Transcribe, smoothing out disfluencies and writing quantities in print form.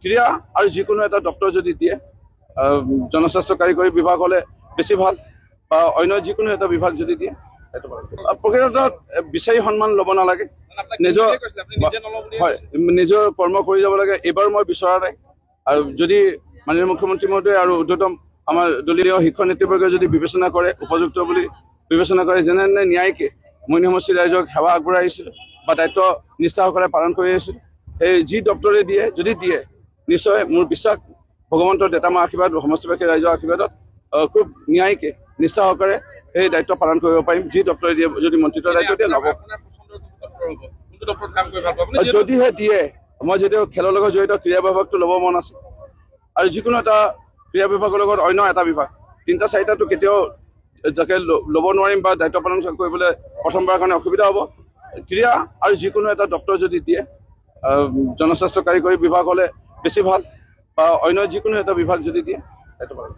ক্ৰীড়া আৰু যিকোনো এটা ডক্টৰ যদি দিয়ে জনস্বাস্থ্য কাৰিকৰী বিভাগ হ'লে বেছি ভাল বা অন্য যিকোনো এটা বিভাগ যদি দিয়ে সেইটো ভাল। প্ৰকৃতত বিচাৰি সন্মান ল'ব নালাগে, নিজৰ কৰ্ম কৰি যাব লাগে। এইবাৰ মই বিচৰা নাই, আৰু যদি মাননীয় মুখ্যমন্ত্ৰী মহোদয় আৰু ঊৰ্ধ্বতম আমাৰ দলীয় শিক্ষক নেতৃবৰ্গে যদি বিবেচনা কৰে, উপযুক্ত বুলি বিবেচনা কৰে, যেনে ন্যায়িকে মইনা সমষ্টিৰ ৰাইজক সেৱা আগবঢ়াই আহিছিলোঁ বা দায়িত্ব নিষ্ঠা সহকাৰে পালন কৰি আহিছিলোঁ। সেই যি ডক্টৰে দিয়ে যদি দিয়ে, নিশ্চয় মোৰ বিশ্বাস ভগৱন্তৰ দেতামা আশীৰ্বাদ সমষ্টিবাসী ৰাইজৰ আশীৰ্বাদত খুব ন্যায়িকে নিষ্ঠা সহকাৰে সেই দায়িত্ব পালন কৰিব পাৰিম। যি ডক্টৰে দিয়ে, যদি মন্ত্ৰিত্বৰ দায়িত্ব দিয়ে ল'ব। যদিহে দিয়ে, মই যদিও খেলৰ লগত জড়িত ক্ৰীড়া বিভাগটো ল'ব মন আছে, আৰু যিকোনো এটা ক্ৰীড়া বিভাগৰ লগত অন্য এটা বিভাগ, 3-4টাটো কেতিয়াও যাকে ল'ব নোৱাৰিম বা দায়িত্ব পালন কৰিবলৈ প্ৰথমবাৰৰ কাৰণে অসুবিধা হ'ব। ক্ৰীড়া আৰু যিকোনো এটা ডক্টৰ যদি দিয়ে জনস্বাস্থ্য কাৰিকৰী বিভাগ হ'লে বেছি ভাল বা অন্য যিকোনো এটা বিভাগ যদি দিয়ে সেইটো ভাল।